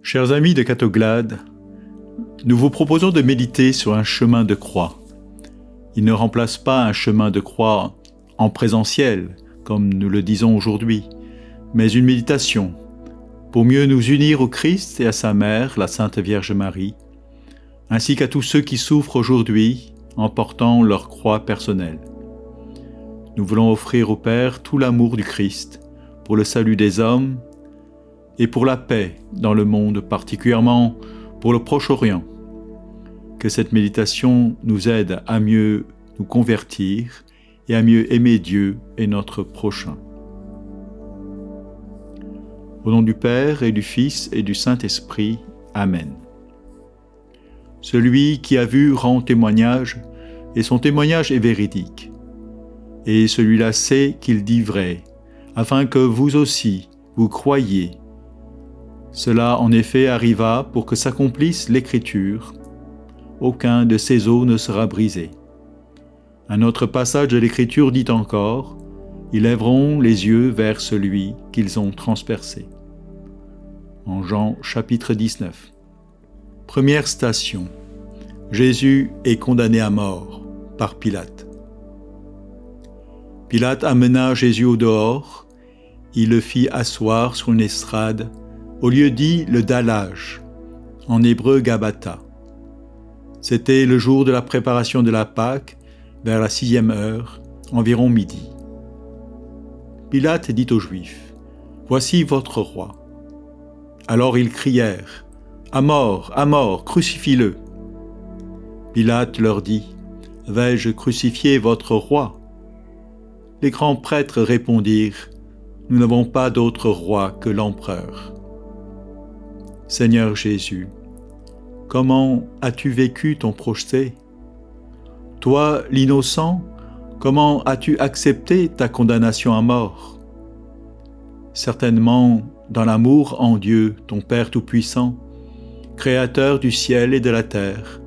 Chers amis de Catoglade, nous vous proposons de méditer sur un chemin de croix. Il ne remplace pas un chemin de croix en présentiel, comme nous le disons aujourd'hui, mais une méditation pour mieux nous unir au Christ et à sa mère, la Sainte Vierge Marie, ainsi qu'à tous ceux qui souffrent aujourd'hui en portant leur croix personnelle. Nous voulons offrir au Père tout l'amour du Christ pour le salut des hommes et pour la paix dans le monde, particulièrement pour le Proche-Orient. Que cette méditation nous aide à mieux nous convertir et à mieux aimer Dieu et notre prochain. Au nom du Père et du Fils et du Saint-Esprit. Amen. Celui qui a vu rend témoignage, et son témoignage est véridique. Et celui-là sait qu'il dit vrai, afin que vous aussi, vous croyiez. Cela en effet arriva pour que s'accomplisse l'Écriture. Aucun de ces os ne sera brisé. Un autre passage de l'Écriture dit encore, « Ils lèveront les yeux vers celui qu'ils ont transpercé. » En Jean chapitre 19. Première station. Jésus est condamné à mort par Pilate. Pilate amena Jésus au dehors, il le fit asseoir sur une estrade, au lieu dit le dallage, en hébreu Gabbatha. C'était le jour de la préparation de la Pâque, vers la 6e heure, environ midi. Pilate dit aux Juifs, « Voici votre roi. » Alors ils crièrent, « À mort, crucifie-le » Pilate leur dit, « Vais-je crucifier votre roi » Les grands prêtres répondirent, « Nous n'avons pas d'autre roi que l'empereur. » Seigneur Jésus, comment as-tu vécu ton procès? Toi, l'innocent, comment as-tu accepté ta condamnation à mort? Certainement, dans l'amour en Dieu, ton Père Tout-Puissant, Créateur du ciel et de la terre,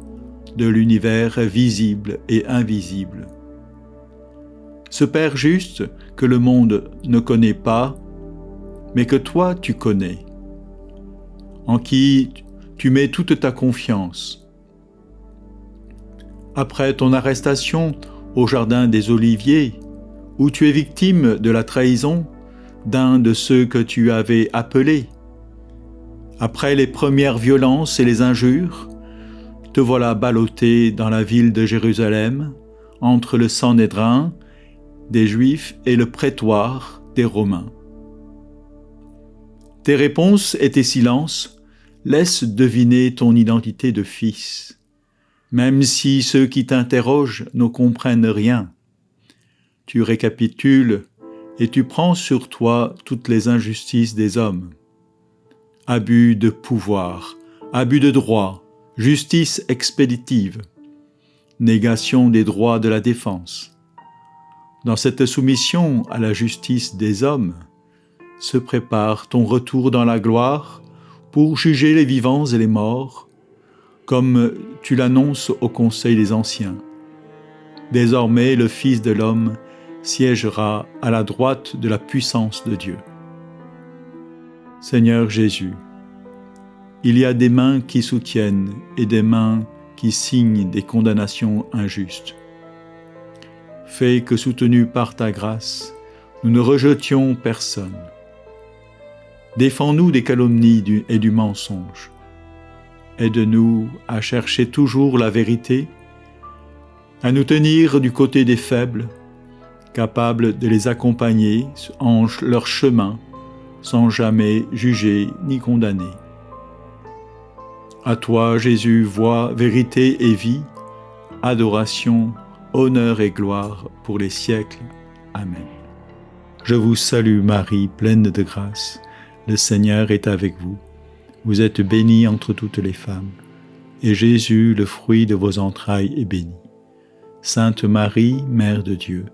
de l'univers visible et invisible. Ce Père juste que le monde ne connaît pas, mais que toi tu connais, en qui tu mets toute ta confiance. Après ton arrestation au jardin des Oliviers, où tu es victime de la trahison d'un de ceux que tu avais appelés, après les premières violences et les injures, te voilà ballotté dans la ville de Jérusalem, entre le Sanhédrin des Juifs et le prétoire des Romains. Tes réponses et tes silences laissent deviner ton identité de fils, même si ceux qui t'interrogent ne comprennent rien. Tu récapitules et tu prends sur toi toutes les injustices des hommes. Abus de pouvoir, abus de droit, justice expéditive, négation des droits de la défense. Dans cette soumission à la justice des hommes, se prépare ton retour dans la gloire pour juger les vivants et les morts, comme tu l'annonces au Conseil des Anciens. Désormais, le Fils de l'homme siégera à la droite de la puissance de Dieu. Seigneur Jésus, il y a des mains qui soutiennent et des mains qui signent des condamnations injustes. Fais que, soutenus par ta grâce, nous ne rejetions personne. Défends-nous des calomnies et du mensonge. Aide-nous à chercher toujours la vérité, à nous tenir du côté des faibles, capables de les accompagner en leur chemin, sans jamais juger ni condamner. À toi, Jésus, voix, vérité et vie, adoration, honneur et gloire pour les siècles. Amen. Je vous salue Marie, pleine de grâce. Le Seigneur est avec vous. Vous êtes bénie entre toutes les femmes, et Jésus, le fruit de vos entrailles, est béni. Sainte Marie, Mère de Dieu,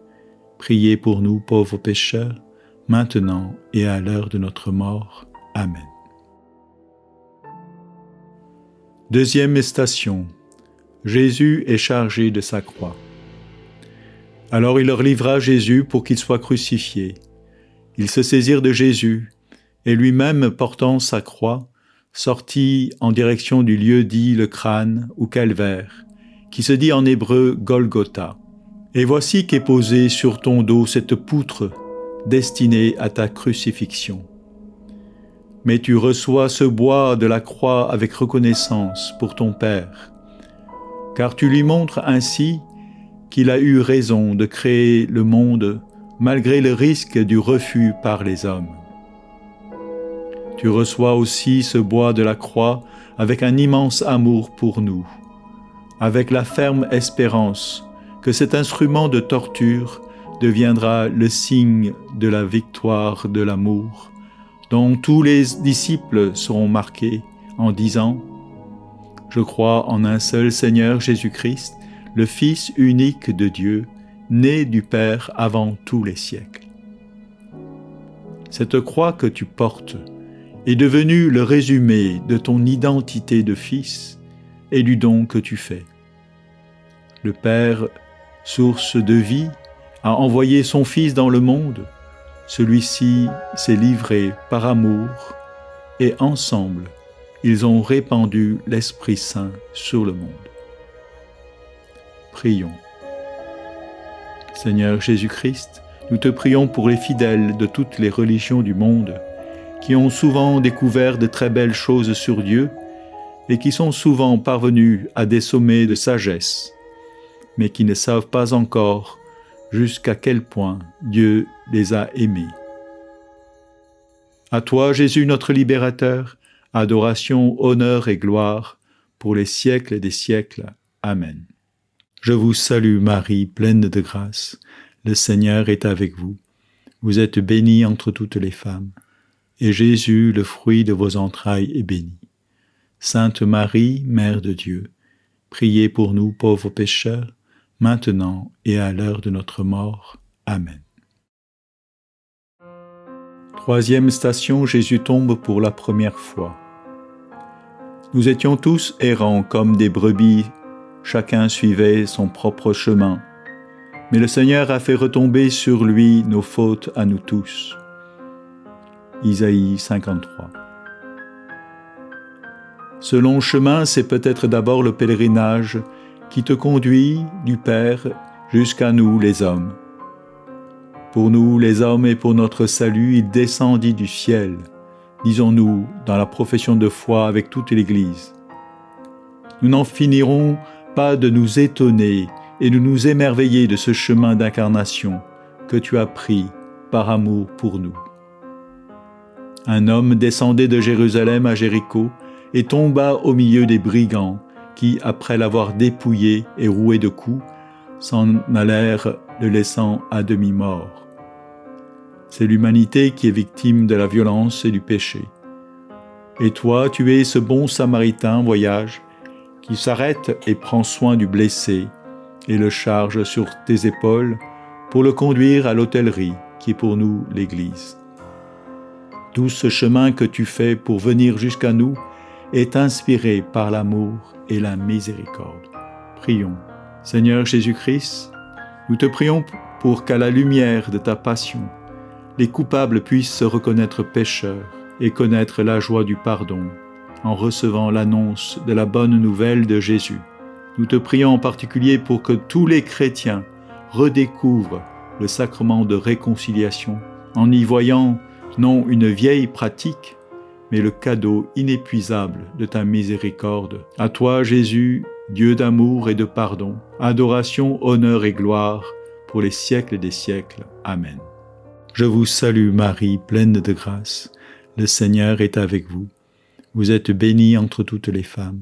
priez pour nous pauvres pécheurs, maintenant et à l'heure de notre mort. Amen. Deuxième station. Jésus est chargé de sa croix. Alors il leur livra Jésus pour qu'il soit crucifié. Ils se saisirent de Jésus, et lui-même portant sa croix, sortit en direction du lieu dit le crâne ou calvaire, qui se dit en hébreu Golgotha. Et voici qu'est posée sur ton dos cette poutre destinée à ta crucifixion. Mais tu reçois ce bois de la croix avec reconnaissance pour ton Père, car tu lui montres ainsi qu'il a eu raison de créer le monde malgré le risque du refus par les hommes. Tu reçois aussi ce bois de la croix avec un immense amour pour nous, avec la ferme espérance que cet instrument de torture deviendra le signe de la victoire de l'amour, dont tous les disciples seront marqués en disant « Je crois en un seul Seigneur Jésus-Christ, le Fils unique de Dieu, né du Père avant tous les siècles. » Cette croix que tu portes est devenue le résumé de ton identité de fils et du don que tu fais. Le Père, source de vie, a envoyé son Fils dans le monde. Celui-ci s'est livré par amour et ensemble, ils ont répandu l'Esprit Saint sur le monde. Prions. Seigneur Jésus-Christ, nous te prions pour les fidèles de toutes les religions du monde, qui ont souvent découvert de très belles choses sur Dieu et qui sont souvent parvenus à des sommets de sagesse, mais qui ne savent pas encore jusqu'à quel point Dieu les a aimés. À toi, Jésus, notre libérateur, adoration, honneur et gloire pour les siècles des siècles. Amen. Je vous salue Marie, pleine de grâce. Le Seigneur est avec vous. Vous êtes bénie entre toutes les femmes, et Jésus, le fruit de vos entrailles, est béni. Sainte Marie, Mère de Dieu, priez pour nous pauvres pécheurs, maintenant et à l'heure de notre mort. Amen. Troisième station, Jésus tombe pour la première fois. Nous étions tous errants comme des brebis, chacun suivait son propre chemin. Mais le Seigneur a fait retomber sur lui nos fautes à nous tous. Isaïe 53. Ce long chemin, c'est peut-être d'abord le pèlerinage qui te conduit du Père jusqu'à nous les hommes. Pour nous les hommes et pour notre salut, il descendit du ciel, disons-nous dans la profession de foi avec toute l'Église. Nous n'en finirons pas de nous étonner et de nous émerveiller de ce chemin d'incarnation que tu as pris par amour pour nous. Un homme descendait de Jérusalem à Jéricho et tomba au milieu des brigands qui, après l'avoir dépouillé et roué de coups, s'en allèrent le laissant à demi-mort. C'est l'humanité qui est victime de la violence et du péché. Et toi, tu es ce bon samaritain voyage qui s'arrête et prend soin du blessé et le charge sur tes épaules pour le conduire à l'hôtellerie qui est pour nous l'Église. Tout ce chemin que tu fais pour venir jusqu'à nous est inspiré par l'amour et la miséricorde. Prions. Seigneur Jésus-Christ, nous te prions pour qu'à la lumière de ta passion, les coupables puissent se reconnaître pécheurs et connaître la joie du pardon en recevant l'annonce de la bonne nouvelle de Jésus. Nous te prions en particulier pour que tous les chrétiens redécouvrent le sacrement de réconciliation en y voyant non une vieille pratique, mais le cadeau inépuisable de ta miséricorde. À toi, Jésus, Dieu d'amour et de pardon, adoration, honneur et gloire pour les siècles des siècles. Amen. Je vous salue Marie, pleine de grâce. Le Seigneur est avec vous. Vous êtes bénie entre toutes les femmes,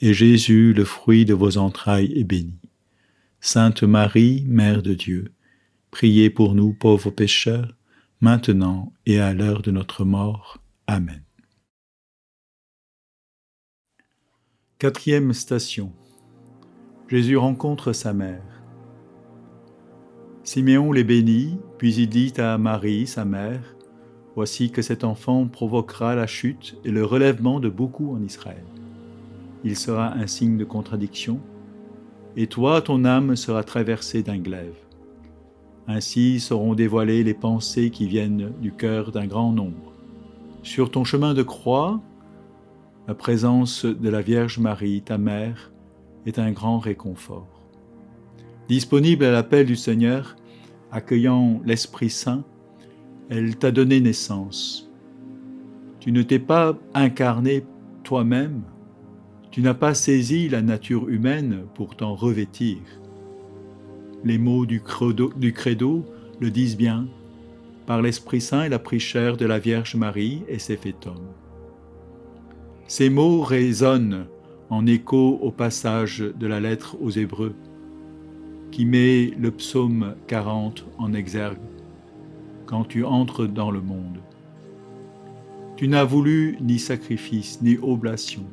et Jésus, le fruit de vos entrailles, est béni. Sainte Marie, Mère de Dieu, priez pour nous pauvres pécheurs, maintenant et à l'heure de notre mort. Amen. Quatrième station. Jésus rencontre sa mère. Siméon les bénit, puis il dit à Marie, sa mère, « Voici que cet enfant provoquera la chute et le relèvement de beaucoup en Israël. Il sera un signe de contradiction, et toi, ton âme sera traversée d'un glaive. Ainsi seront dévoilées les pensées qui viennent du cœur d'un grand nombre. Sur ton chemin de croix, La présence de la Vierge Marie, ta mère, est un grand réconfort. Disponible à l'appel du Seigneur, accueillant l'Esprit Saint, elle t'a donné naissance. Tu ne t'es pas incarné toi-même, tu n'as pas saisi la nature humaine pour t'en revêtir. Les mots du credo le disent bien, par l'Esprit Saint elle a pris chair de la Vierge Marie et s'est fait homme. Ces mots résonnent en écho au passage de la lettre aux Hébreux, qui met le psaume 40 en exergue, quand tu entres dans le monde. Tu n'as voulu ni sacrifice, ni oblation,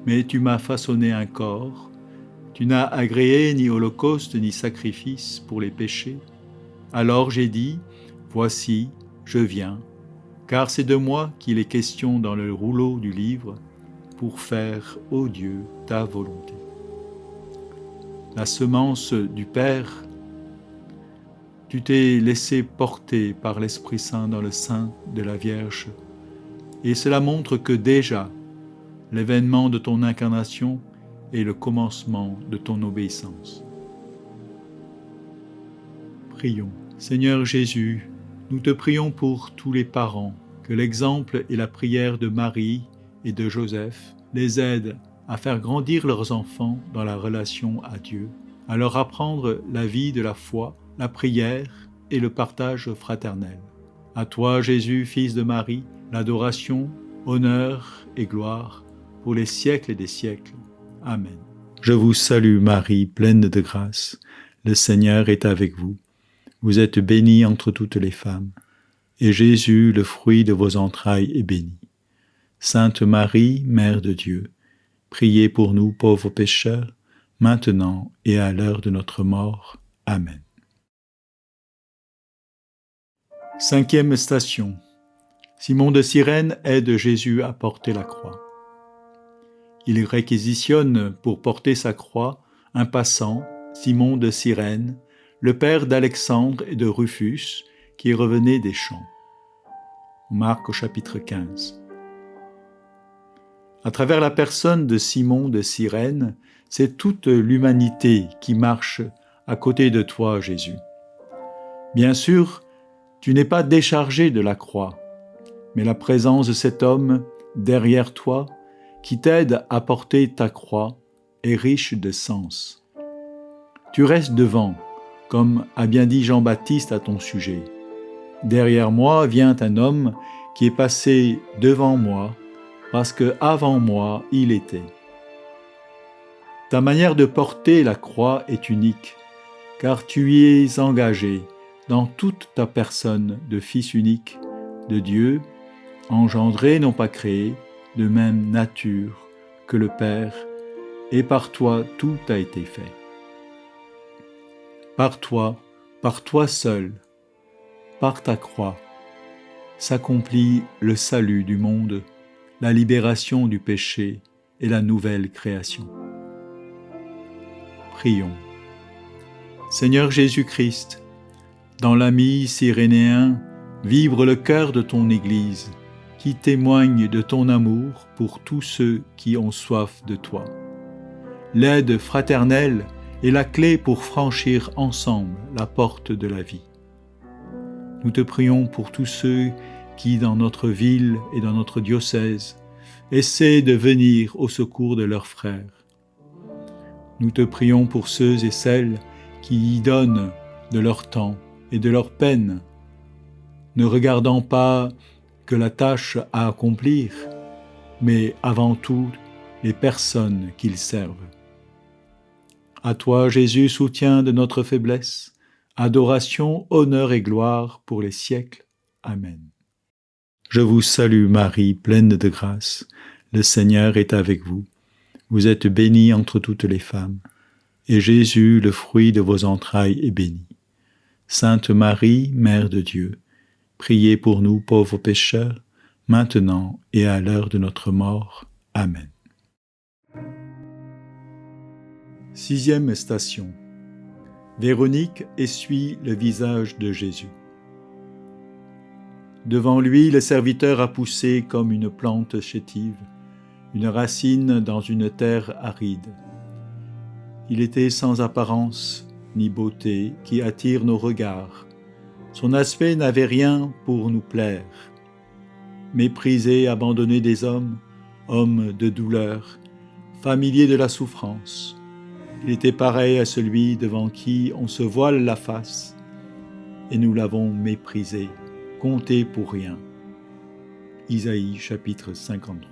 mais tu m'as façonné un corps. Tu n'as agréé ni holocauste, ni sacrifice pour les péchés. Alors j'ai dit, voici, je viens, car c'est de moi qu'il est question dans le rouleau du livre, pour faire, ô Dieu, ta volonté. La semence du Père, tu t'es laissé porter par l'Esprit Saint dans le sein de la Vierge, et cela montre que déjà, l'événement de ton incarnation est le commencement de ton obéissance. Prions. Seigneur Jésus, nous te prions pour tous les parents, que l'exemple et la prière de Marie et de Joseph les aident à faire grandir leurs enfants dans la relation à Dieu, à leur apprendre la vie de la foi, la prière et le partage fraternel. À toi, Jésus, Fils de Marie, l'adoration, honneur et gloire pour les siècles des siècles. Amen. Je vous salue Marie, pleine de grâce. Le Seigneur est avec vous. Vous êtes bénie entre toutes les femmes, et Jésus, le fruit de vos entrailles, est béni. Sainte Marie, Mère de Dieu, priez pour nous pauvres pécheurs, maintenant et à l'heure de notre mort. Amen. Cinquième station. Simon de Cyrène aide Jésus à porter la croix. Il réquisitionne pour porter sa croix un passant, Simon de Cyrène, le père d'Alexandre et de Rufus, qui revenait des champs. Marc au chapitre 15. À travers la personne de Simon de Cyrène, c'est toute l'humanité qui marche à côté de toi, Jésus. Bien sûr, tu n'es pas déchargé de la croix, mais la présence de cet homme derrière toi, qui t'aide à porter ta croix, est riche de sens. Tu restes devant, comme a bien dit Jean-Baptiste à ton sujet. Derrière moi vient un homme qui est passé devant moi, parce que avant moi il était. Ta manière de porter la croix est unique, car tu y es engagé dans toute ta personne de Fils unique de Dieu, engendré, non pas créé, de même nature que le Père, et par toi tout a été fait. Par toi seul, par ta croix, s'accomplit le salut du monde, la libération du péché et la nouvelle création. Prions. Seigneur Jésus-Christ, dans l'ami cyrénéen, vibre le cœur de ton Église, qui témoigne de ton amour pour tous ceux qui ont soif de toi. L'aide fraternelle est la clé pour franchir ensemble la porte de la vie. Nous te prions pour tous ceux qui, dans notre ville et dans notre diocèse, essaient de venir au secours de leurs frères. Nous te prions pour ceux et celles qui y donnent de leur temps et de leur peine, ne regardant pas que la tâche à accomplir, mais avant tout les personnes qu'ils servent. À toi, Jésus, soutien de notre faiblesse, adoration, honneur et gloire pour les siècles. Amen. Je vous salue Marie, pleine de grâce. Le Seigneur est avec vous. Vous êtes bénie entre toutes les femmes, et Jésus, le fruit de vos entrailles, est béni. Sainte Marie, Mère de Dieu, priez pour nous pauvres pécheurs, maintenant et à l'heure de notre mort. Amen. Sixième station. Véronique essuie le visage de Jésus. Devant lui, le serviteur a poussé comme une plante chétive, une racine dans une terre aride. Il était sans apparence ni beauté qui attire nos regards. Son aspect n'avait rien pour nous plaire. Méprisé, abandonné des hommes, homme de douleur, familier de la souffrance, il était pareil à celui devant qui on se voile la face, et nous l'avons méprisé, compté pour rien. Isaïe chapitre 53.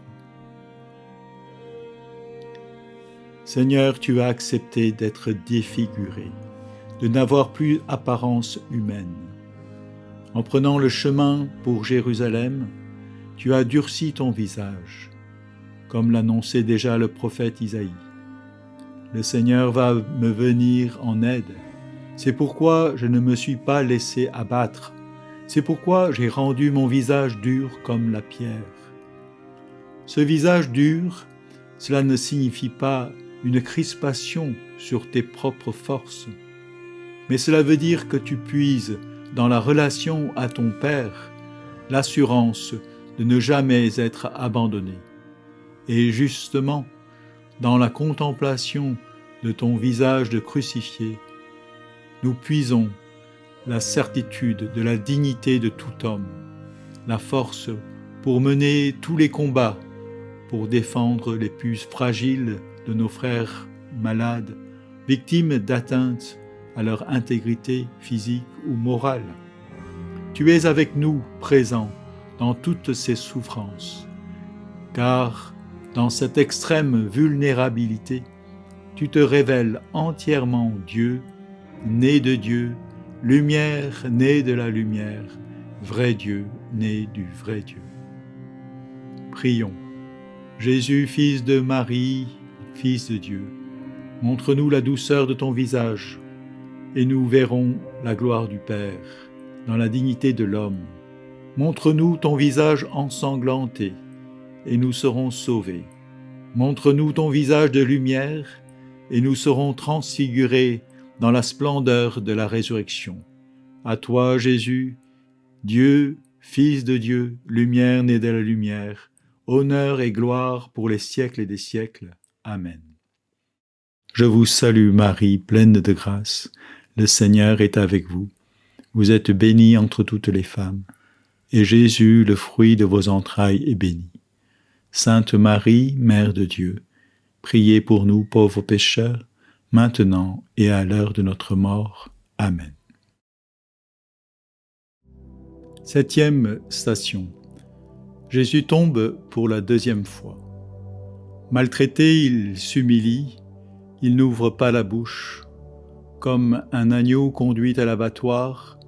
Seigneur, tu as accepté d'être défiguré, de n'avoir plus apparence humaine. En prenant le chemin pour Jérusalem, tu as durci ton visage, comme l'annonçait déjà le prophète Isaïe. Le Seigneur va me venir en aide. C'est pourquoi je ne me suis pas laissé abattre. C'est pourquoi j'ai rendu mon visage dur comme la pierre. Ce visage dur, cela ne signifie pas une crispation sur tes propres forces, mais cela veut dire que tu puises dans la relation à ton Père l'assurance de ne jamais être abandonné. Et justement, dans la contemplation de ton visage de crucifié, nous puisons la certitude de la dignité de tout homme, la force pour mener tous les combats, pour défendre les plus fragiles de nos frères malades, victimes d'atteintes à leur intégrité physique ou morale. Tu es avec nous présent dans toutes ces souffrances, car dans cette extrême vulnérabilité, tu te révèles entièrement Dieu, né de Dieu, lumière née de la lumière, vrai Dieu né du vrai Dieu. Prions. Jésus, fils de Marie, fils de Dieu, montre-nous la douceur de ton visage, et nous verrons la gloire du Père dans la dignité de l'homme. Montre-nous ton visage ensanglanté, et nous serons sauvés. Montre-nous ton visage de lumière, et nous serons transfigurés dans la splendeur de la résurrection. À toi, Jésus, Dieu, Fils de Dieu, lumière née de la lumière, honneur et gloire pour les siècles et des siècles. Amen. Je vous salue Marie, pleine de grâce. Le Seigneur est avec vous. Vous êtes bénie entre toutes les femmes, et Jésus, le fruit de vos entrailles, est béni. Sainte Marie, Mère de Dieu, priez pour nous pauvres pécheurs, maintenant et à l'heure de notre mort. Amen. 7e station. Jésus tombe pour la 2e fois. Maltraité, il s'humilie, il n'ouvre pas la bouche. Comme un agneau conduit à l'abattoir,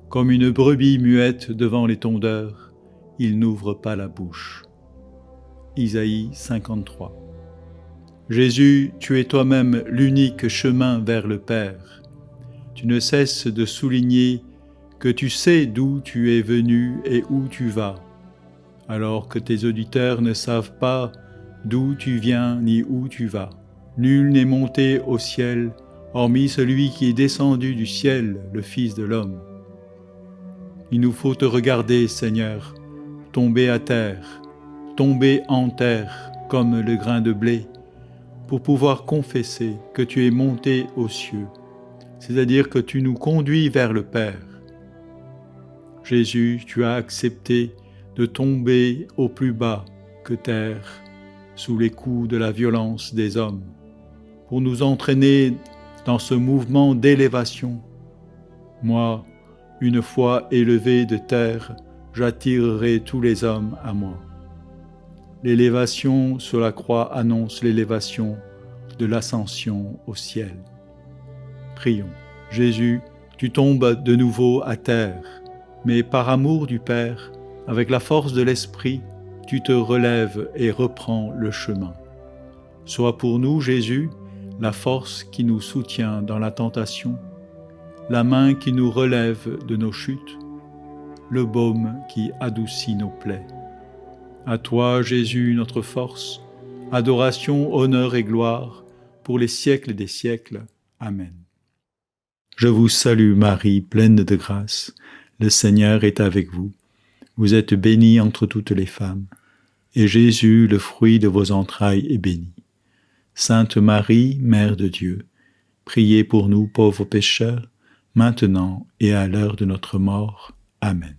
comme une brebis muette devant les tondeurs, il n'ouvre pas la bouche. Isaïe 53. Jésus, tu es toi-même l'unique chemin vers le Père. Tu ne cesses de souligner que tu sais d'où tu es venu et où tu vas, alors que tes auditeurs ne savent pas d'où tu viens ni où tu vas. Nul n'est monté au ciel, hormis celui qui est descendu du ciel, le Fils de l'homme. Il nous faut te regarder, Seigneur, tomber à terre, tomber en terre comme le grain de blé, pour pouvoir confesser que tu es monté aux cieux, c'est-à-dire que tu nous conduis vers le Père. Jésus, tu as accepté de tomber au plus bas que terre, sous les coups de la violence des hommes, pour nous entraîner dans ce mouvement d'élévation. Moi, une fois élevé de terre, j'attirerai tous les hommes à moi. L'élévation sur la croix annonce l'élévation de l'ascension au ciel. Prions. Jésus, tu tombes de nouveau à terre, mais par amour du Père, avec la force de l'Esprit, tu te relèves et reprends le chemin. Sois pour nous, Jésus, la force qui nous soutient dans la tentation, la main qui nous relève de nos chutes, le baume qui adoucit nos plaies. À toi, Jésus, notre force, adoration, honneur et gloire, pour les siècles des siècles. Amen. Je vous salue Marie, pleine de grâce. Le Seigneur est avec vous. Vous êtes bénie entre toutes les femmes, et Jésus, le fruit de vos entrailles, est béni. Sainte Marie, Mère de Dieu, priez pour nous pauvres pécheurs, maintenant et à l'heure de notre mort. Amen.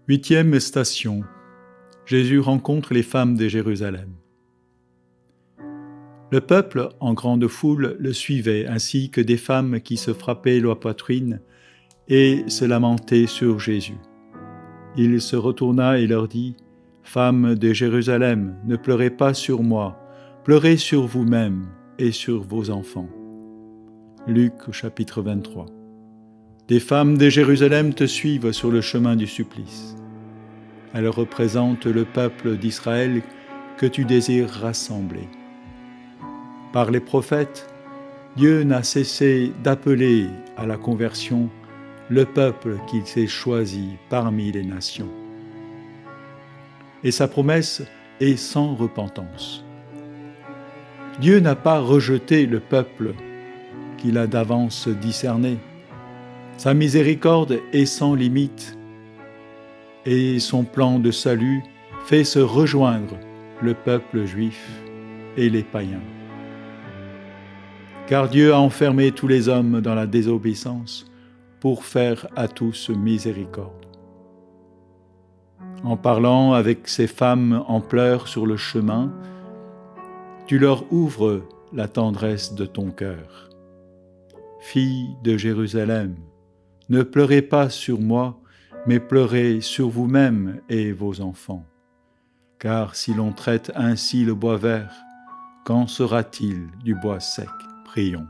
8e station. Jésus rencontre les femmes de Jérusalem. Le peuple, en grande foule, le suivait, ainsi que des femmes qui se frappaient la poitrine et se lamentaient sur Jésus. Il se retourna et leur dit, « Femmes de Jérusalem, ne pleurez pas sur moi, pleurez sur vous-mêmes et sur vos enfants. » Luc chapitre 23. Des femmes de Jérusalem te suivent sur le chemin du supplice. Elles représentent le peuple d'Israël que tu désires rassembler. Par les prophètes, Dieu n'a cessé d'appeler à la conversion le peuple qu'il s'est choisi parmi les nations. Et sa promesse est sans repentance. Dieu n'a pas rejeté le peuple qu'il a d'avance discerné. Sa miséricorde est sans limite et son plan de salut fait se rejoindre le peuple juif et les païens. Car Dieu a enfermé tous les hommes dans la désobéissance pour faire à tous miséricorde. En parlant avec ces femmes en pleurs sur le chemin, tu leur ouvres la tendresse de ton cœur. Filles de Jérusalem, ne pleurez pas sur moi, mais pleurez sur vous-mêmes et vos enfants. Car si l'on traite ainsi le bois vert, qu'en sera-t-il du bois sec ? Prions.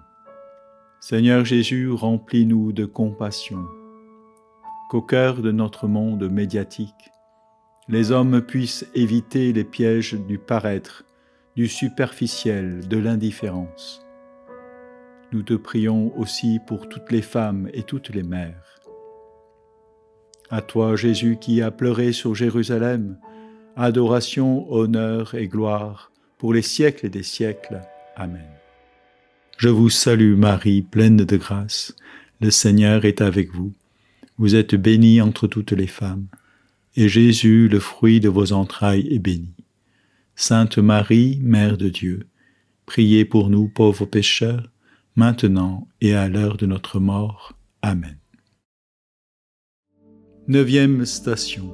Seigneur Jésus, remplis-nous de compassion, qu'au cœur de notre monde médiatique, les hommes puissent éviter les pièges du paraître, du superficiel, de l'indifférence. Nous te prions aussi pour toutes les femmes et toutes les mères. À toi, Jésus, qui as pleuré sur Jérusalem, adoration, honneur et gloire pour les siècles des siècles. Amen. Je vous salue Marie, pleine de grâce, le Seigneur est avec vous. Vous êtes bénie entre toutes les femmes, et Jésus, le fruit de vos entrailles, est béni. Sainte Marie, Mère de Dieu, priez pour nous pauvres pécheurs, maintenant et à l'heure de notre mort. Amen. 9e station.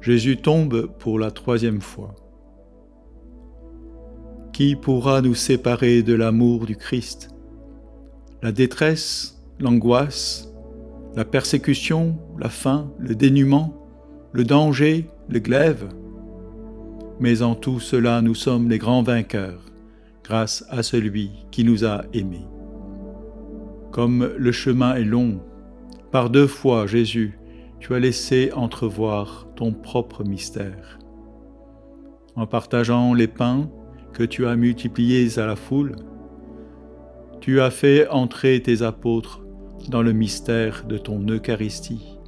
Jésus tombe pour la 3e fois. Qui pourra nous séparer de l'amour du Christ ? La détresse, l'angoisse, la persécution, la faim, le dénuement, le danger, le glaive. Mais en tout cela, nous sommes les grands vainqueurs, grâce à celui qui nous a aimés. Comme le chemin est long, par 2 fois, Jésus, tu as laissé entrevoir ton propre mystère. En partageant les pains que tu as multipliés à la foule, tu as fait entrer tes apôtres dans le mystère de ton Eucharistie,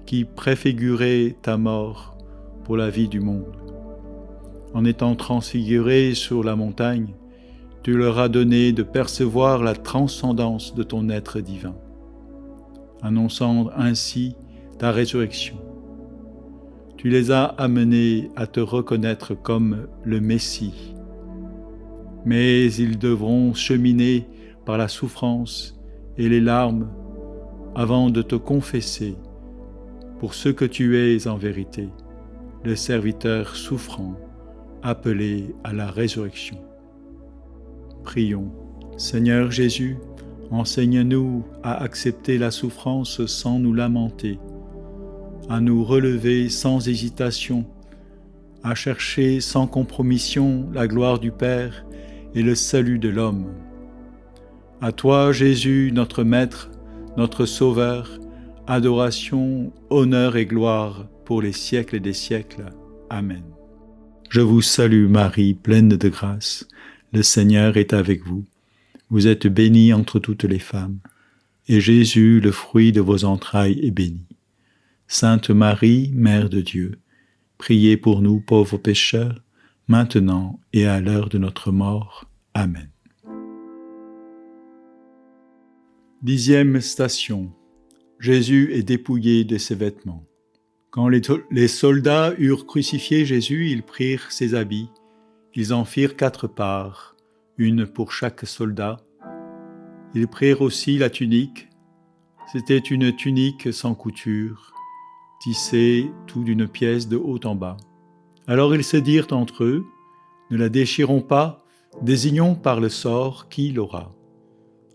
qui préfigurait ta mort pour la vie du monde. En étant transfigurés sur la montagne, tu leur as donné de percevoir la transcendance de ton être divin, annonçant ainsi ta résurrection. Tu les as amenés à te reconnaître comme le Messie, mais ils devront cheminer par la souffrance et les larmes avant de te confesser pour ce que tu es en vérité, le serviteur souffrant, appelé à la résurrection. Prions. Seigneur Jésus, enseigne-nous à accepter la souffrance sans nous lamenter, à nous relever sans hésitation, à chercher sans compromission la gloire du Père et le salut de l'homme. À toi, Jésus, notre Maître, notre Sauveur, adoration, honneur et gloire pour les siècles des siècles. Amen. Je vous salue Marie, pleine de grâce, le Seigneur est avec vous. Vous êtes bénie entre toutes les femmes, et Jésus, le fruit de vos entrailles, est béni. Sainte Marie, Mère de Dieu, priez pour nous pauvres pécheurs, maintenant et à l'heure de notre mort. Amen. 10e station. Jésus est dépouillé de ses vêtements. Quand les soldats eurent crucifié Jésus, ils prirent ses habits. Ils en firent 4 parts, une pour chaque soldat. Ils prirent aussi la tunique. C'était une tunique sans couture, tissée tout d'une pièce de haut en bas. Alors ils se dirent entre eux, « Ne la déchirons pas, désignons par le sort qui l'aura. »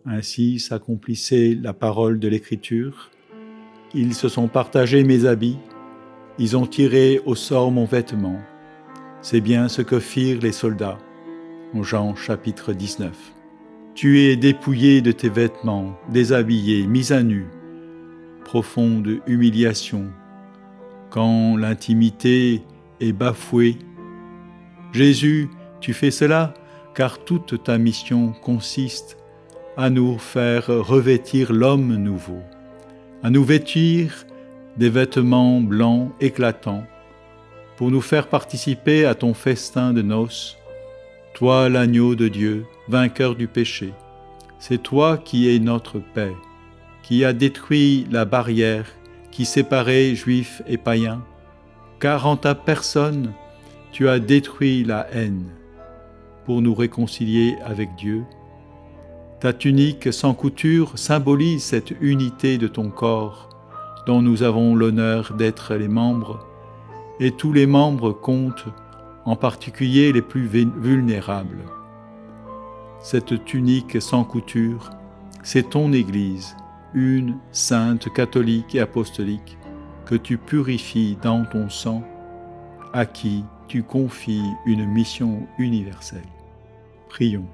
Ainsi s'accomplissait la parole de l'Écriture. Ils se sont partagés mes habits, ils ont tiré au sort mon vêtement. C'est bien ce que firent les soldats. En Jean chapitre 19. Tu es dépouillé de tes vêtements, déshabillé, mis à nu. Profonde humiliation. Quand l'intimité est bafouée. Jésus, tu fais cela car toute ta mission consiste à nous faire revêtir l'homme nouveau, à nous vêtir des vêtements blancs éclatants, pour nous faire participer à ton festin de noces, toi l'agneau de Dieu, vainqueur du péché. C'est toi qui es notre paix, qui as détruit la barrière qui séparait juifs et païens, car en ta personne, tu as détruit la haine pour nous réconcilier avec Dieu. Ta tunique sans couture symbolise cette unité de ton corps dont nous avons l'honneur d'être les membres, et tous les membres comptent, en particulier les plus vulnérables. Cette tunique sans couture, c'est ton Église, une, sainte, catholique et apostolique, que tu purifies dans ton sang, à qui tu confies une mission universelle. Prions.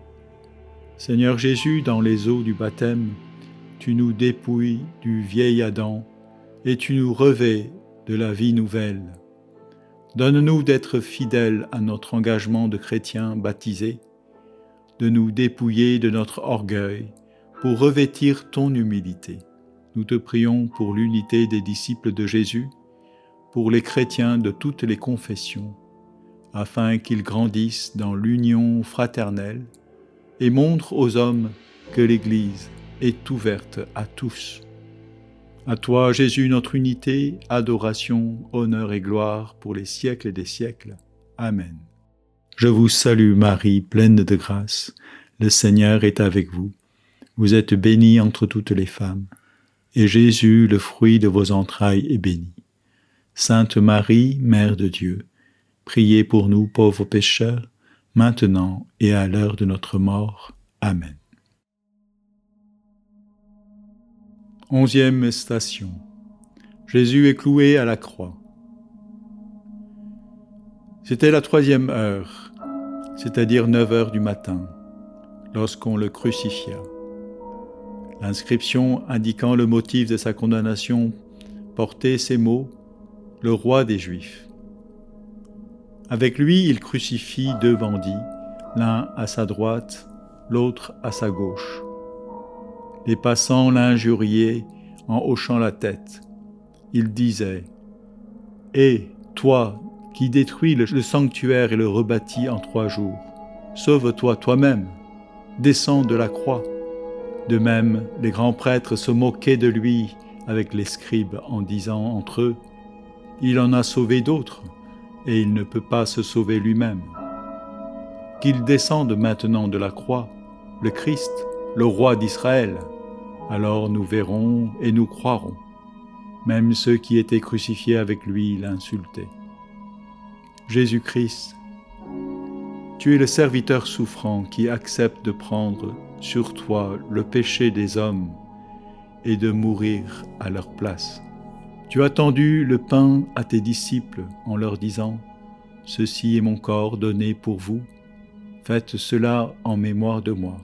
Seigneur Jésus, dans les eaux du baptême, tu nous dépouilles du vieil Adam et tu nous revêts de la vie nouvelle. Donne-nous d'être fidèles à notre engagement de chrétiens baptisés, de nous dépouiller de notre orgueil pour revêtir ton humilité. Nous te prions pour l'unité des disciples de Jésus, pour les chrétiens de toutes les confessions, afin qu'ils grandissent dans l'union fraternelle et montrent aux hommes que l'Église est ouverte à tous. À toi, Jésus, notre unité, adoration, honneur et gloire pour les siècles et des siècles. Amen. Je vous salue Marie, pleine de grâce. Le Seigneur est avec vous. Vous êtes bénie entre toutes les femmes, et Jésus, le fruit de vos entrailles, est béni. Sainte Marie, Mère de Dieu, priez pour nous pauvres pécheurs, maintenant et à l'heure de notre mort. Amen. 11e station. Jésus est cloué à la croix. C'était la 3e heure, c'est-à-dire 9 heures du matin, lorsqu'on le crucifia. L'inscription indiquant le motif de sa condamnation portait ces mots « Le roi des Juifs ». Avec lui, il crucifie 2 bandits, l'un à sa droite, l'autre à sa gauche. Les passants l'injuriaient en hochant la tête. Ils disaient « Hé, toi qui détruis le sanctuaire et le rebâtis en 3 jours, sauve-toi toi-même, descends de la croix. » De même, les grands prêtres se moquaient de lui avec les scribes en disant entre eux « Il en a sauvé d'autres, et il ne peut pas se sauver lui-même. Qu'il descende maintenant de la croix, le Christ, le roi d'Israël, alors nous verrons et nous croirons. » Même ceux qui étaient crucifiés avec lui l'insultaient. Jésus-Christ, tu es le serviteur souffrant qui accepte de prendre sur toi le péché des hommes et de mourir à leur place. Tu as tendu le pain à tes disciples en leur disant « Ceci est mon corps donné pour vous, faites cela en mémoire de moi. »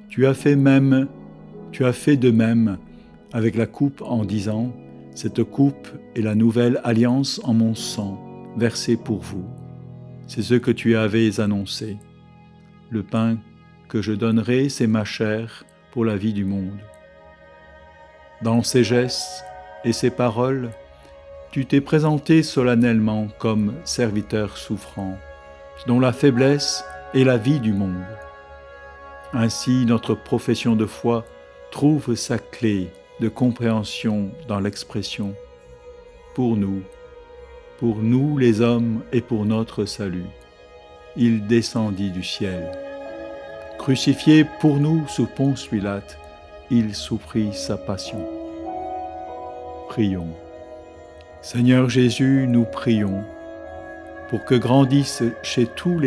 Tu as fait de même avec la coupe en disant « Cette coupe est la nouvelle alliance en mon sang, versé pour vous. » C'est ce que tu avais annoncé. Le pain que je donnerai, c'est ma chair pour la vie du monde. Dans ces gestes et ces paroles, tu t'es présenté solennellement comme serviteur souffrant, dont la faiblesse est la vie du monde. Ainsi, notre profession de foi trouve sa clé de compréhension dans l'expression « pour nous les hommes et pour notre salut, il descendit du ciel. Crucifié pour nous sous Ponce Pilate, il souffrit sa passion. Prions. Seigneur Jésus, nous prions pour que grandisse chez tous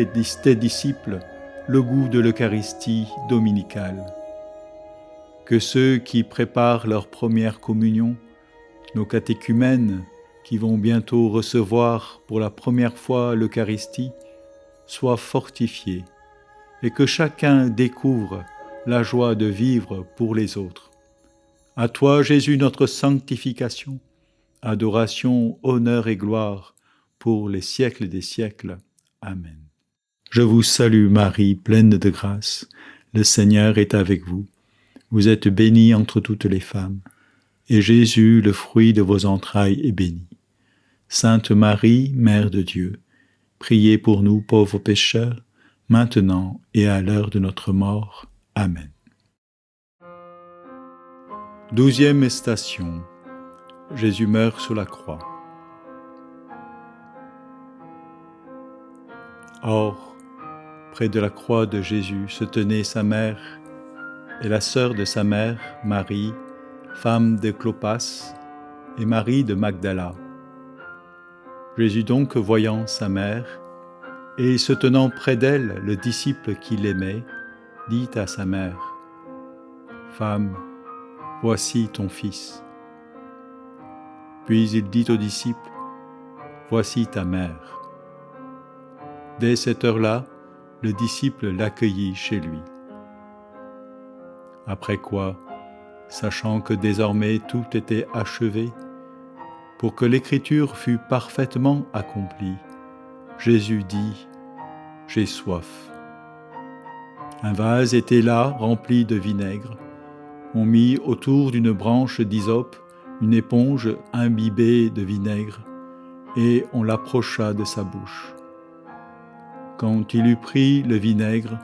tes disciples le goût de l'Eucharistie dominicale. Que ceux qui préparent leur première communion, nos catéchumènes qui vont bientôt recevoir pour la première fois l'Eucharistie, soient fortifiés et que chacun découvre la joie de vivre pour les autres. À toi, Jésus, notre sanctification, adoration, honneur et gloire pour les siècles des siècles. Amen. Je vous salue Marie, pleine de grâce. Le Seigneur est avec vous. Vous êtes bénie entre toutes les femmes, et Jésus, le fruit de vos entrailles, est béni. Sainte Marie, Mère de Dieu, priez pour nous pauvres pécheurs, maintenant et à l'heure de notre mort. Amen. 12e station. Jésus meurt sur la croix. Or, près de la croix de Jésus se tenaient sa mère et la sœur de sa mère, Marie, femme de Clopas, et Marie de Magdala. Jésus donc, voyant sa mère, et se tenant près d'elle le disciple qu'il aimait, dit à sa mère, « Femme, voici ton fils. » Puis il dit au disciple, « Voici ta mère. » Dès cette heure-là, le disciple l'accueillit chez lui. Après quoi, sachant que désormais tout était achevé, pour que l'écriture fût parfaitement accomplie, Jésus dit, « J'ai soif. » Un vase était là, rempli de vinaigre. On mit autour d'une branche d'hysope une éponge imbibée de vinaigre, et on l'approcha de sa bouche. Quand il eut pris le vinaigre,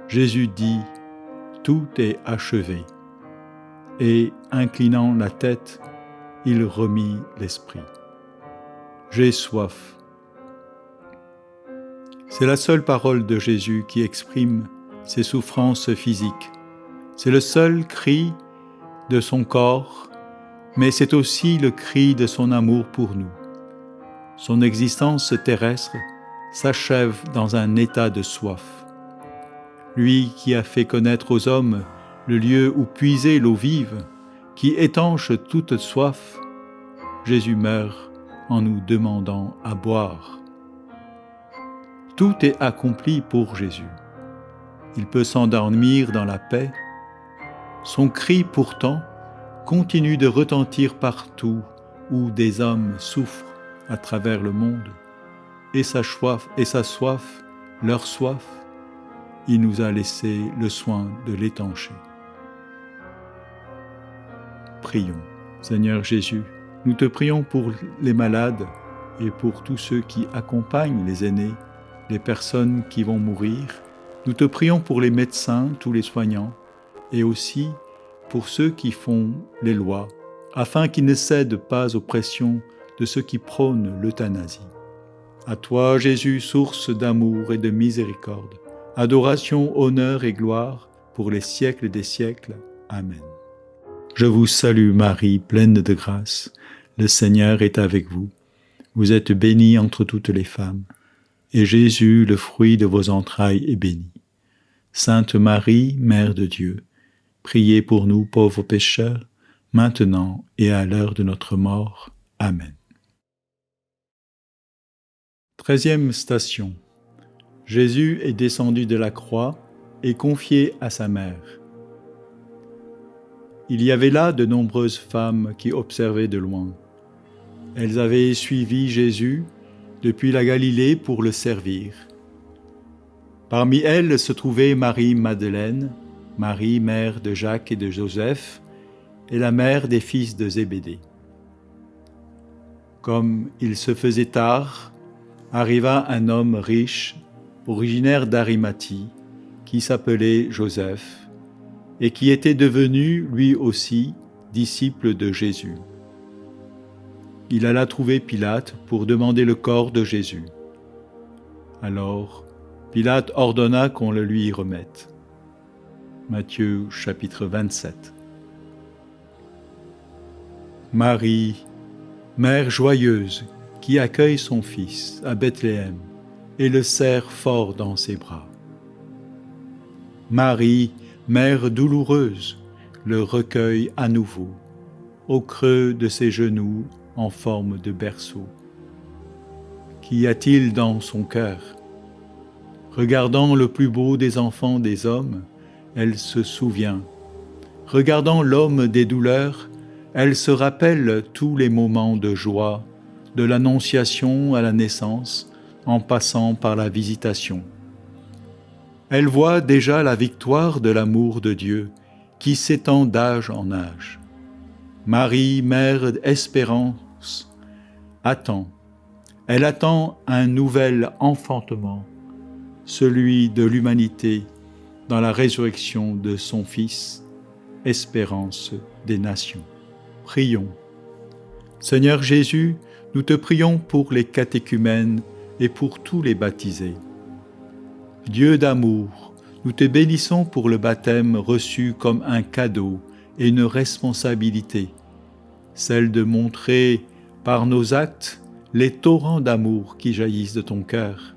Jésus dit, « Tout est achevé. » Et, inclinant la tête, il remit l'esprit. « J'ai soif. » C'est la seule parole de Jésus qui exprime ses souffrances physiques. C'est le seul cri de son corps, mais c'est aussi le cri de son amour pour nous. Son existence terrestre s'achève dans un état de soif. Lui qui a fait connaître aux hommes le lieu où puiser l'eau vive, qui étanche toute soif, Jésus meurt en nous demandant à boire. Tout est accompli pour Jésus. Il peut s'endormir dans la paix. Son cri pourtant continue de retentir partout où des hommes souffrent à travers le monde. Et sa soif, leur soif, il nous a laissé le soin de l'étancher. Prions. Seigneur Jésus, nous te prions pour les malades et pour tous ceux qui accompagnent les aînés, les personnes qui vont mourir. Nous te prions pour les médecins, tous les soignants, et aussi pour ceux qui font les lois, afin qu'ils ne cèdent pas aux pressions de ceux qui prônent l'euthanasie. À toi, Jésus, source d'amour et de miséricorde, adoration, honneur et gloire pour les siècles des siècles. Amen. Je vous salue Marie, pleine de grâce. Le Seigneur est avec vous. Vous êtes bénie entre toutes les femmes, et Jésus, le fruit de vos entrailles, est béni. Sainte Marie, Mère de Dieu, priez pour nous pauvres pécheurs, maintenant et à l'heure de notre mort. Amen. 13e station. Jésus est descendu de la croix et confié à sa mère. Il y avait là de nombreuses femmes qui observaient de loin. Elles avaient suivi Jésus depuis la Galilée pour le servir. Parmi elles se trouvait Marie-Madeleine, Marie, mère de Jacques et de Joseph, et la mère des fils de Zébédée. Comme il se faisait tard, arriva un homme riche, originaire d'Arimathie, qui s'appelait Joseph, et qui était devenu, lui aussi, disciple de Jésus. il alla trouver Pilate pour demander le corps de Jésus. Alors, Pilate ordonna qu'on le lui remette. Matthieu chapitre 27. Marie, mère joyeuse, qui accueille son fils à Bethléem et le serre fort dans ses bras. Marie, mère douloureuse, le recueille à nouveau, au creux de ses genoux en forme de berceau. Qu'y a-t-il dans son cœur? Regardant le plus beau des enfants des hommes, elle se souvient. Regardant l'homme des douleurs, elle se rappelle tous les moments de joie, de l'annonciation à la naissance, en passant par la visitation. Elle voit déjà la victoire de l'amour de Dieu, qui s'étend d'âge en âge. Marie, mère d'espérance, attend. Elle attend un nouvel enfantement, celui de l'humanité, dans la résurrection de son Fils, espérance des nations. Prions. Seigneur Jésus, nous te prions pour les catéchumènes et pour tous les baptisés. Dieu d'amour, nous te bénissons pour le baptême reçu comme un cadeau et une responsabilité, celle de montrer par nos actes les torrents d'amour qui jaillissent de ton cœur,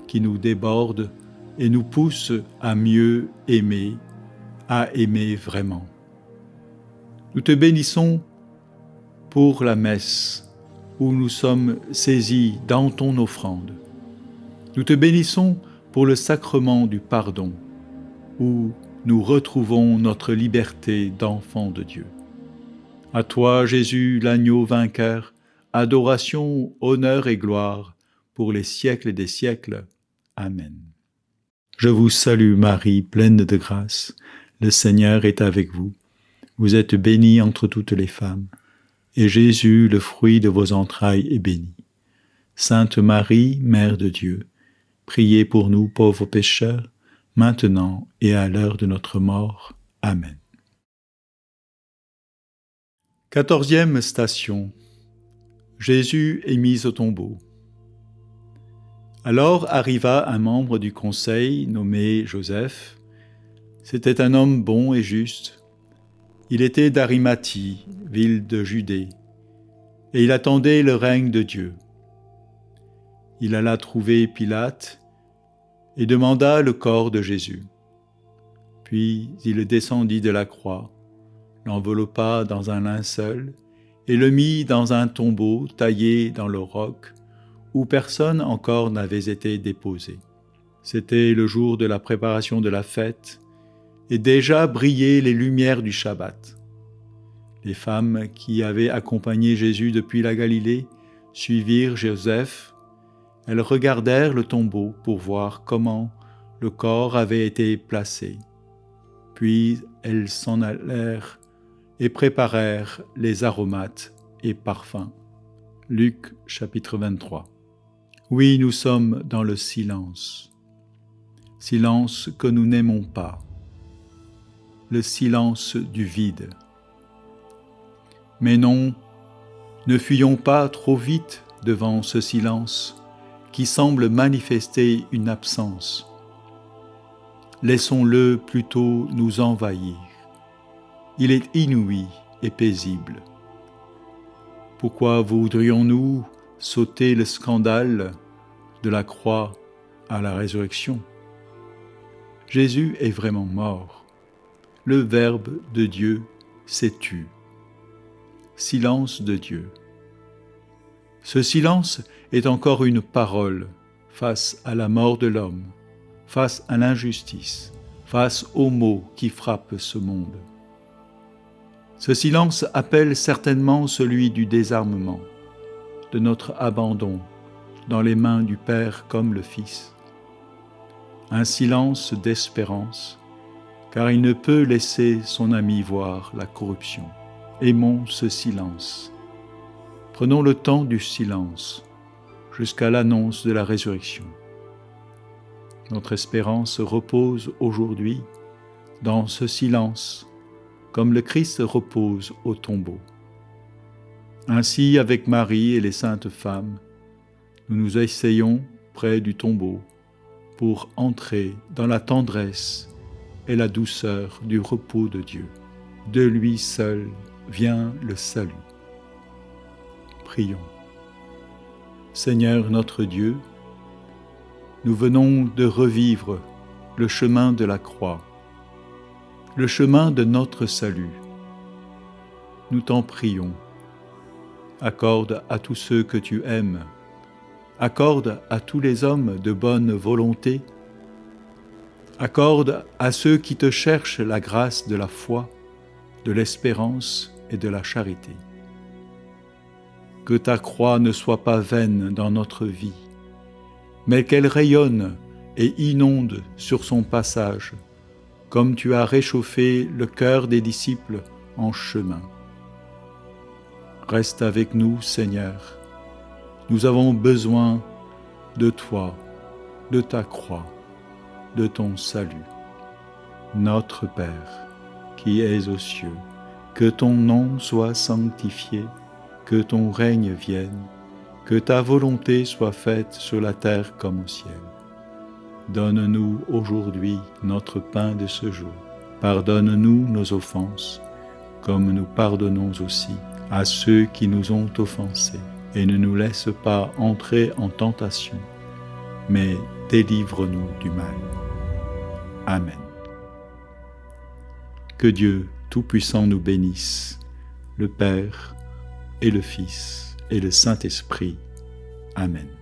qui nous débordent et nous poussent à mieux aimer, à aimer vraiment. Nous te bénissons pour la messe où nous sommes saisis dans ton offrande. Nous te bénissons pour le sacrement du pardon où nous retrouvons notre liberté d'enfants de Dieu. À toi, Jésus, l'agneau vainqueur, adoration, honneur et gloire pour les siècles des siècles. Amen. Je vous salue Marie, pleine de grâce. Le Seigneur est avec vous. Vous êtes bénie entre toutes les femmes, et Jésus, le fruit de vos entrailles, est béni. Sainte Marie, Mère de Dieu, priez pour nous pauvres pécheurs, maintenant et à l'heure de notre mort. Amen. 14e station. Jésus est mis au tombeau. Alors arriva un membre du conseil nommé Joseph. C'était un homme bon et juste. Il était d'Arimathie, ville de Judée, et il attendait le règne de Dieu. Il alla trouver Pilate et demanda le corps de Jésus. Puis il descendit de la croix, l'enveloppa dans un linceul et le mit dans un tombeau taillé dans le roc où personne encore n'avait été déposé. C'était le jour de la préparation de la fête et déjà brillaient les lumières du Shabbat. Les femmes qui avaient accompagné Jésus depuis la Galilée suivirent Joseph. Elles regardèrent le tombeau pour voir comment le corps avait été placé. Puis elles s'en allèrent et préparèrent les aromates et parfums. Luc chapitre 23. Oui, nous sommes dans le silence. Silence que nous n'aimons pas. Le silence du vide. Mais non, ne fuyons pas trop vite devant ce silence qui semble manifester une absence. Laissons-le plutôt nous envahir. Il est inouï et paisible. Pourquoi voudrions-nous sauter le scandale de la croix à la résurrection? Jésus est vraiment mort. Le Verbe de Dieu s'est tu. Silence de Dieu. Ce silence est encore une parole face à la mort de l'homme, face à l'injustice, face aux maux qui frappent ce monde. Ce silence appelle certainement celui du désarmement, de notre abandon dans les mains du Père comme le Fils. Un silence d'espérance, car il ne peut laisser son ami voir la corruption. Aimons ce silence. Prenons le temps du silence jusqu'à l'annonce de la résurrection. Notre espérance repose aujourd'hui dans ce silence, comme le Christ repose au tombeau. Ainsi, avec Marie et les saintes femmes, nous nous asseyons près du tombeau pour entrer dans la tendresse et la douceur du repos de Dieu. De lui seul vient le salut. Prions. Seigneur notre Dieu, nous venons de revivre le chemin de la croix, le chemin de notre salut. Nous t'en prions. Accorde à tous ceux que tu aimes, accorde à tous les hommes de bonne volonté, accorde à ceux qui te cherchent la grâce de la foi, de l'espérance et de la charité. Que ta croix ne soit pas vaine dans notre vie, mais qu'elle rayonne et inonde sur son passage, comme tu as réchauffé le cœur des disciples en chemin. Reste avec nous, Seigneur. Nous avons besoin de toi, de ta croix, de ton salut. Notre Père, qui es aux cieux, que ton nom soit sanctifié, que ton règne vienne, que ta volonté soit faite sur la terre comme au ciel. Donne-nous aujourd'hui notre pain de ce jour. Pardonne-nous nos offenses, comme nous pardonnons aussi à ceux qui nous ont offensés. Et ne nous laisse pas entrer en tentation, mais délivre-nous du mal. Amen. Que Dieu Tout-Puissant nous bénisse, le Père et le Fils et le Saint-Esprit. Amen.